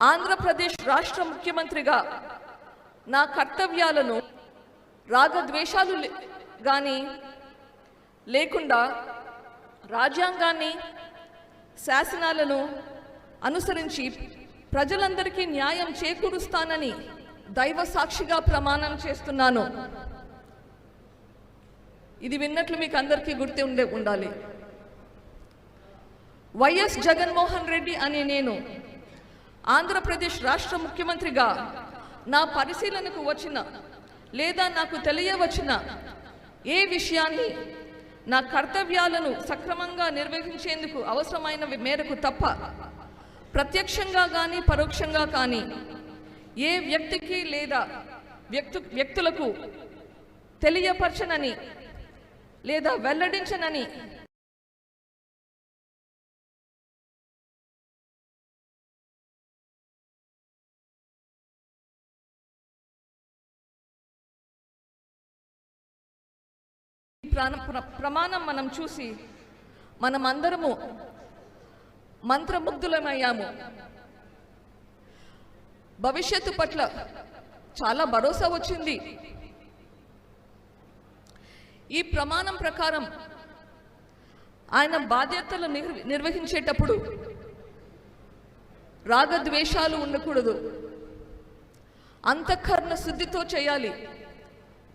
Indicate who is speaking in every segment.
Speaker 1: ఆంధ్రప్రదేశ్ రాష్ట్ర ముఖ్యమంత్రిగా నా కర్తవ్యాలను రాగద్వేషాలు గాని లేకుండా రాజ్యాంగాన్ని శాసనాలను అనుసరించి ప్రజలందరికీ న్యాయం చేకూరుస్తానని దైవ సాక్షిగా ప్రమాణం చేస్తున్నాను. ఇది విన్నట్లు మీకు అందరికీ గుర్తు ఉండాలి. వైఎస్ జగన్మోహన్ రెడ్డి అనే నేను ఆంధ్రప్రదేశ్ రాష్ట్ర ముఖ్యమంత్రిగా నా పరిశీలనకు వచ్చిన లేదా నాకు తెలియవచ్చిన ఏ విషయాన్ని నా కర్తవ్యాలను సక్రమంగా నిర్వహించేందుకు అవసరమైన మేరకు తప్ప ప్రత్యక్షంగా కానీ పరోక్షంగా కానీ ఏ వ్యక్తికి లేదా వ్యక్తులకు తెలియపరచనని లేదా వెల్లడించనని ప్రమాణం మనం చూసి మనమందరము మంత్రముగ్ధులమయ్యాము. భవిష్యత్తు పట్ల చాలా భరోసా వచ్చింది. ఈ ప్రమాణం ప్రకారం ఆయన బాధ్యతలు నిర్వహించేటప్పుడు రాగద్వేషాలు ఉండకూడదు, అంతఃకరణ శుద్ధితో చేయాలి.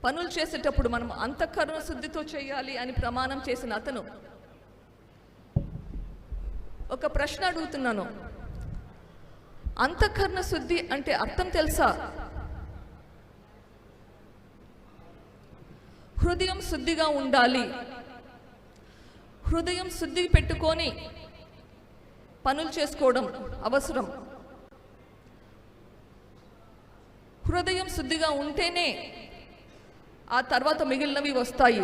Speaker 1: పనులు చేసేటప్పుడు మనం అంతఃకరణ శుద్ధితో చేయాలి అని ప్రమాణం చేసిన అతను ఒక ప్రశ్న అడుగుతున్నాను. అంతఃకరణ శుద్ధి అంటే అర్థం తెలుసా? హృదయం శుద్ధిగా ఉండాలి. హృదయం శుద్ధి పెట్టుకొని పనులు చేసుకోవడం అవసరం. హృదయం శుద్ధిగా ఉంటేనే ఆ తర్వాత మిగిలినవి వస్తాయి.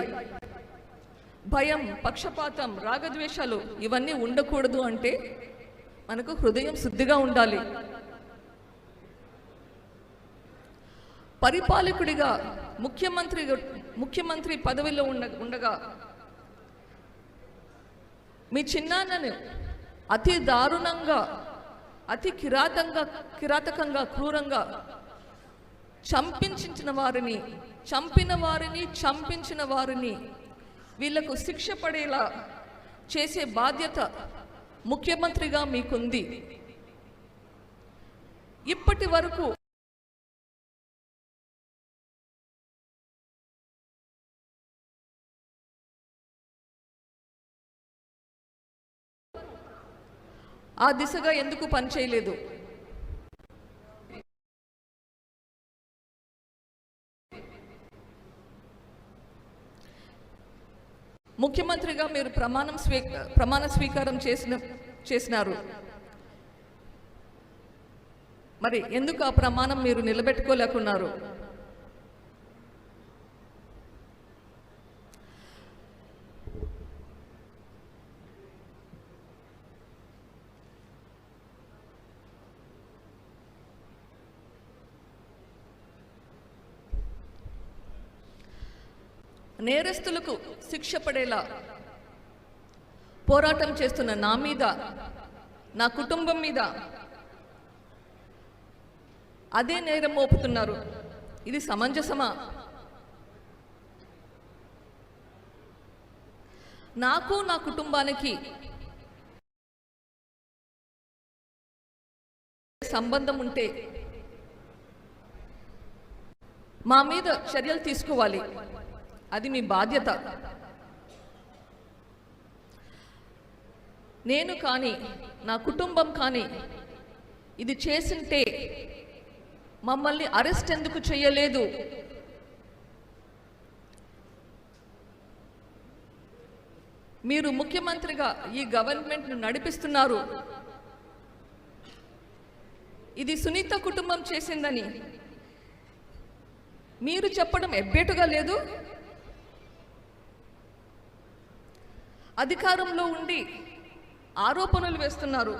Speaker 1: భయం, పక్షపాతం, రాగద్వేషాలు ఇవన్నీ ఉండకూడదు అంటే మనకు హృదయం శుద్ధిగా ఉండాలి. పరిపాలకుడిగా ముఖ్యమంత్రి పదవిలో ఉండగా మీ చిన్నాన్నను అతి దారుణంగా, అతి కిరాతకంగా, క్రూరంగా చంపిన వారిని వీళ్లకు శిక్ష పడేలా చేసే బాధ్యత ముఖ్యమంత్రిగా మీకుంది. ఇప్పటి వరకు ఆ దిశగా ఎందుకు పనిచేయలేదు? ముఖ్యమంత్రిగా మీరు ప్రమాణ స్వీకారం చేసినారు. మరి ఎందుకు ఆ ప్రమాణం మీరు నిలబెట్టుకోలేకున్నారు? నేరస్తులకు శిక్ష పడేలా పోరాటం చేస్తున్న నా మీద, నా కుటుంబం మీద అదే నేరం మోపుతున్నారు. ఇది సమంజసమా? నాకు నా కుటుంబానికి సంబంధం ఉంటే మా మీద చర్యలు తీసుకోవాలి. అది మీ బాధ్యత. నేను కానీ నా కుటుంబం కానీ ఇది చేసింటే మమ్మల్ని అరెస్ట్ ఎందుకు చేయలేదు? మీరు ముఖ్యమంత్రిగా ఈ గవర్నమెంట్ను నడిపిస్తున్నారు. ఇది సునీత కుటుంబం చేసిందని మీరు చెప్పడం ఎబ్బేటుగా లేదు? అధికారంలో ఉండి ఆరోపణలు వేస్తున్నారు.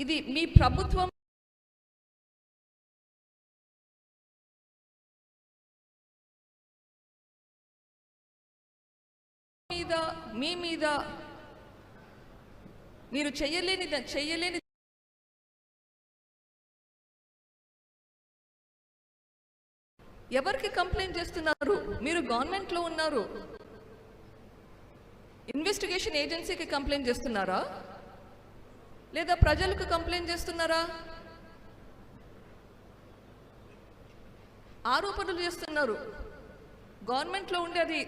Speaker 1: ఇది మీ ప్రభుత్వం మీ మీద మీరు చెయ్యలేని ఎవరికి కంప్లైంట్ చేస్తున్నారు? మీరు గవర్నమెంట్లో ఉన్నారు, ఇన్వెస్టిగేషన్ ఏజెన్సీకి కంప్లైంట్ చేస్తున్నారా లేదా ప్రజలకు కంప్లైంట్ చేస్తున్నారా? ఆరోపణలు చేస్తున్నారు. గవర్నమెంట్లో ఉండి అది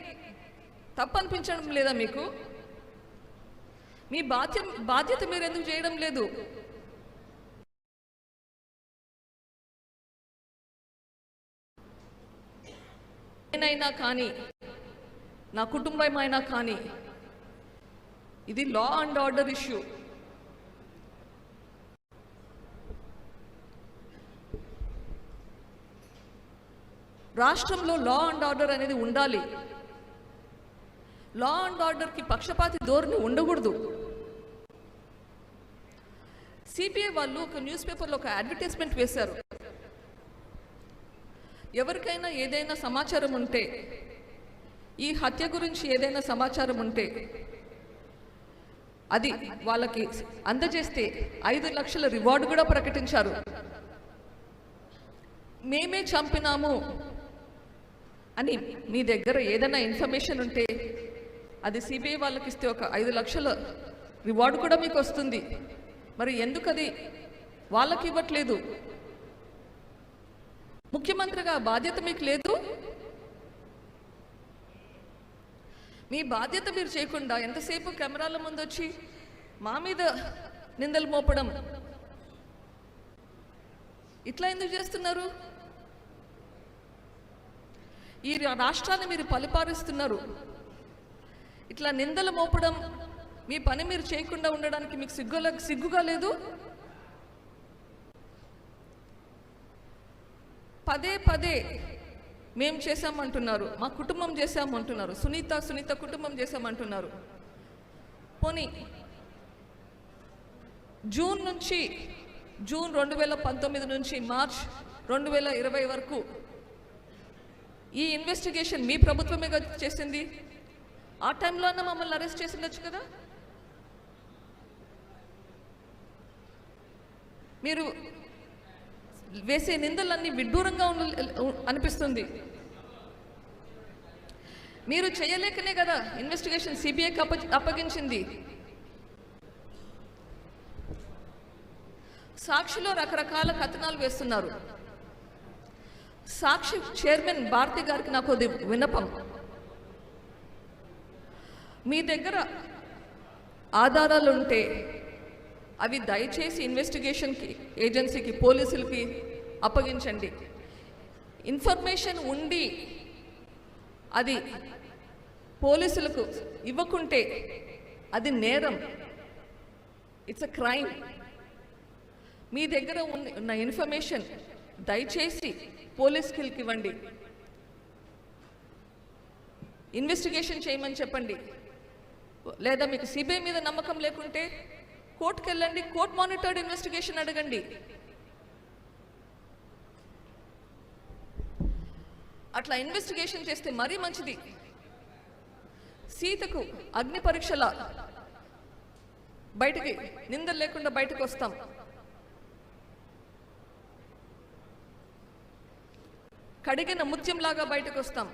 Speaker 1: తప్పు అనిపించడం లేదా మీకు? మీ బాధ్యత మీరు ఎందుకు చేయడం లేదు? నేనైనా కానీ, నా కుటుంబం అయినా కానీ, ఇది లా అండ్ ఆర్డర్ ఇష్యూ. రాష్ట్రంలో లా అండ్ ఆర్డర్ అనేది ఉండాలి. లా అండ్ ఆర్డర్కి పక్షపాతి ధోరణి ఉండకూడదు. సిబిఐ వాళ్ళు ఒక న్యూస్ పేపర్లో ఒక అడ్వర్టైజ్మెంట్ వేశారు. ఎవరికైనా ఏదైనా సమాచారం ఉంటే, ఈ హత్య గురించి ఏదైనా సమాచారం ఉంటే అది వాళ్ళకి అందజేస్తే 5 లక్షల రివార్డు కూడా ప్రకటించారు. మేమే చంపినాము అని మీ దగ్గర ఏదైనా ఇన్ఫర్మేషన్ ఉంటే అది సిబిఐ వాళ్ళకి ఇస్తే ఒక 5 లక్షల రివార్డు కూడా మీకు వస్తుంది. మరి ఎందుకు అది వాళ్ళకి ఇవ్వట్లేదు? ముఖ్యమంత్రిగా బాధ్యత మీకు లేదు? మీ బాధ్యత మీరు చేయకుండా ఎంతసేపు కెమెరాల ముందు వచ్చి మా మీద నిందలు మోపడం, ఇట్లా ఎందుకు చేస్తున్నారు? ఈ రాష్ట్రాన్ని మీరు పరిపాలిస్తున్నారు. ఇట్లా నిందలు మోపడం, మీ పని మీరు చేయకుండా ఉండడానికి మీకు సిగ్గుగా లేదు? పదే మేము చేశామంటున్నారు, మా కుటుంబం చేశామంటున్నారు, సునీత కుటుంబం చేశామంటున్నారు. పోనీ జూన్ 2019 నుంచి మార్చ్ 2020 వరకు ఈ ఇన్వెస్టిగేషన్ మీ ప్రభుత్వమే చేసింది. ఆ టైంలో అన్న మమ్మల్ని అరెస్ట్ చేసి ఉండొచ్చు కదా. మీరు వేసే నిందలన్నీ విడ్డూరంగా అనిపిస్తుంది. మీరు చేయలేకనే కదా ఇన్వెస్టిగేషన్ సిబిఐకి అప్పగించింది. సాక్షిలో రకరకాల కథనాలు వేస్తున్నారు. సాక్షి చైర్మన్ భారతి గారికి నాకు అది విన్నపం, మీ దగ్గర ఆధారాలు ఉంటే అవి దయచేసి ఇన్వెస్టిగేషన్కి ఏజెన్సీకి, పోలీసులకి అప్పగించండి. ఇన్ఫర్మేషన్ ఉండి అది పోలీసులకు ఇవ్వకుంటే అది నేరం, ఇట్స్ అ క్రైమ్. మీ దగ్గర ఉన్న ఇన్ఫర్మేషన్ దయచేసి పోలీసులకి ఇవ్వండి, ఇన్వెస్టిగేషన్ చేయమని చెప్పండి. లేదా మీకు సిబిఐ మీద నమ్మకం లేకుంటే కోర్టుకు వెళ్ళండి, కోర్ట్ మానిటర్డ్ ఇన్వెస్టిగేషన్ అడగండి. అట్లా ఇన్వెస్టిగేషన్ చేస్తే మరీ మంచిది. సీతకు అగ్ని పరీక్షల బయటికి నిందలు లేకుండా బయటకు వస్తాం. కడిగిన ముత్యంలాగా బయటకు వస్తాం.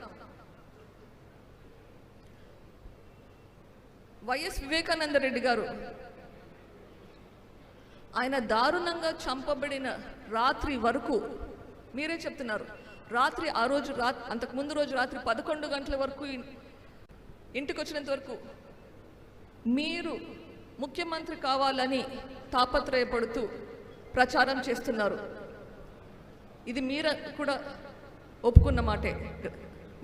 Speaker 1: వైఎస్ వివేకానంద రెడ్డి గారు ఆయన దారుణంగా చంపబడిన రాత్రి వరకు మీరే చెప్తున్నారు, అంతకుముందు రోజు రాత్రి 11 గంటల వరకు ఇంటికి వచ్చినంత వరకు మీరు ముఖ్యమంత్రి కావాలని తాపత్రయపడుతూ ప్రచారం చేస్తున్నారు. ఇది మీరు కూడా ఒప్పుకున్న మాటే,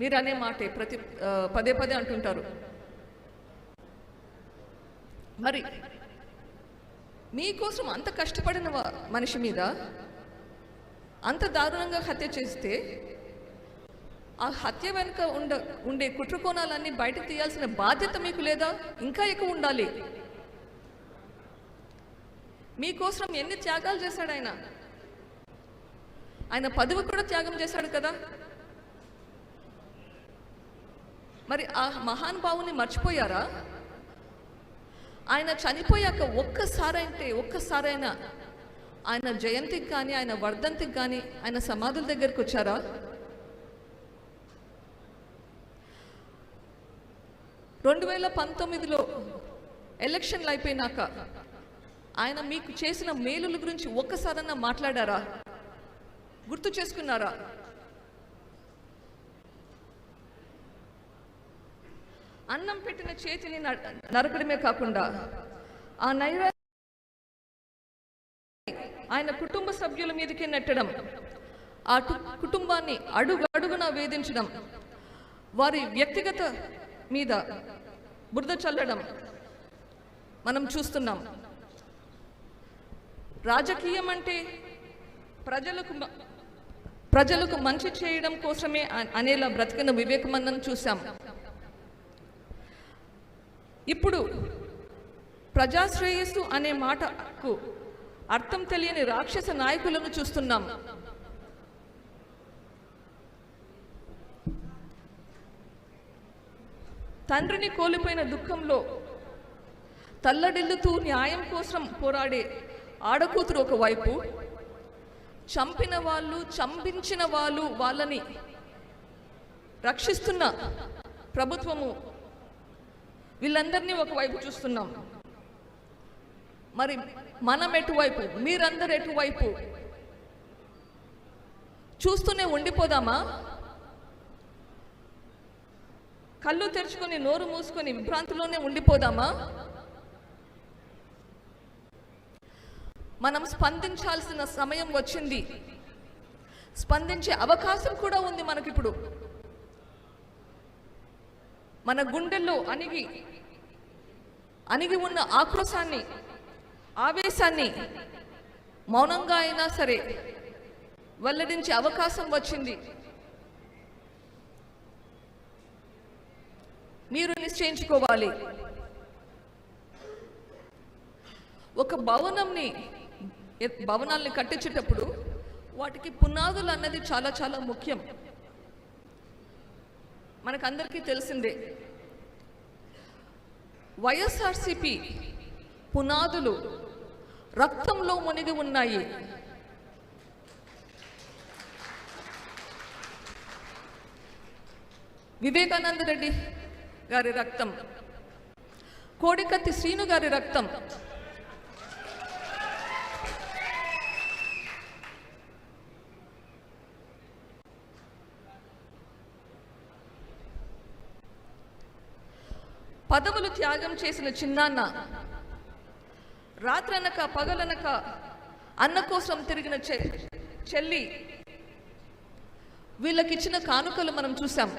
Speaker 1: మీరు అనే మాటే, పదే అంటుంటారు. మరి మీకోసం అంత కష్టపడిన మనిషి మీద అంత దారుణంగా హత్య చేస్తే ఆ హత్య వెనుక ఉండే కుట్రకోణాలన్నీ బయటకు తీయాల్సిన బాధ్యత మీకు లేదా? ఇంకా ఎక్కువ ఉండాలి. మీకోసం ఎన్ని త్యాగాలు చేశాడు ఆయన. ఆయన పదవి కూడా త్యాగం చేశాడు కదా. మరి ఆ మహానుభావుని మర్చిపోయారా? ఆయన చనిపోయాక ఒక్కసారైనా ఆయన జయంతికి కానీ ఆయన వర్ధంతికి కానీ ఆయన సమాధుల దగ్గరికి వచ్చారా? 2019లో ఎలక్షన్లు అయిపోయినాక ఆయన మీకు చేసిన మేలుల గురించి ఒక్కసారన్నా మాట్లాడారా? గుర్తు చేసుకున్నారా? అన్నం పెట్టిన చేతిని నరకడమే కాకుండా ఆ నైవేద్యం ఆయన కుటుంబ సభ్యుల మీదకే నెట్టడం, ఆ కుటుంబాన్ని అడుగడుగున వేధించడం, వారి వ్యక్తిగత మీద బురద చల్లడం మనం చూస్తున్నాం. రాజకీయం అంటే ప్రజలకు మంచి చేయడం కోసమే అనేలా బ్రతికిన వివేకానందను చూసాం. ఇప్పుడు ప్రజాశ్రేయస్సు అనే మాటకు అర్థం తెలియని రాక్షస నాయకులను చూస్తున్నాం. తండ్రిని కోల్పోయిన దుఃఖంలో తల్లడిల్లుతూ న్యాయం కోసం పోరాడే ఆడకూతురు ఒకవైపు, చంపిన వాళ్ళు, చంపించిన వాళ్ళు, వాళ్ళని రక్షిస్తున్న ప్రభుత్వము, వీళ్ళందరినీ ఒకవైపు చూస్తున్నాం. మరి మనం ఎటువైపు, మీరందరూ ఎటువైపు? చూస్తూనే ఉండిపోదామా? కళ్ళు తెరుచుకొని నోరు మూసుకొని విభ్రాంతిలోనే ఉండిపోదామా? మనం స్పందించాల్సిన సమయం వచ్చింది. స్పందించే అవకాశం కూడా ఉంది మనకిప్పుడు. మన గుండెల్లో అణిగి ఉన్న ఆక్రోశాన్ని, ఆవేశాన్ని మౌనంగా అయినా సరే వెల్లడించే అవకాశం వచ్చింది. మీరు నిశ్చయించుకోవాలి. ఒక భవనాల్ని కట్టించేటప్పుడు వాటికి పునాదులు అన్నది చాలా చాలా ముఖ్యం. మనకందరికీ తెలిసిందే. వైఎస్ఆర్సిపి పునాదులు రక్తంలో మునిగి ఉన్నాయి. వివేకానంద రెడ్డి గారి రక్తం, కోడికత్తి శ్రీను గారి రక్తం, పదవులు త్యాగం చేసిన చిన్నాన్న, రాత్రనక పగలనక అన్న కోసం తిరిగిన చెల్లి, వీళ్ళకిచ్చిన కానుకలు మనం చూసాం.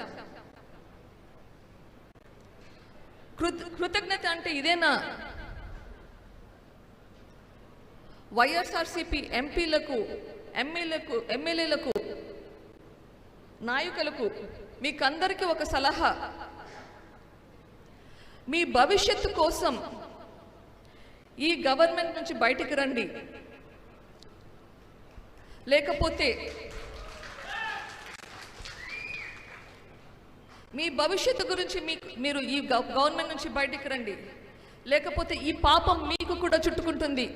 Speaker 1: కృతజ్ఞత అంటే ఇదేనా? వైఎస్ఆర్సిపి ఎంపీలకు, ఎమ్మెల్యేలకు, నాయకులకు మీకందరికీ ఒక సలహా. మీ భవిష్యత్తు కోసం ఈ గవర్నమెంట్ నుంచి బయటికి రండి. లేకపోతే మీ భవిష్యత్తు గురించి మీరు ఈ గవర్నమెంట్ నుంచి బయటికి రండి. లేకపోతే ఈ పాపం మీకు కూడా చుట్టుకుంటుంది.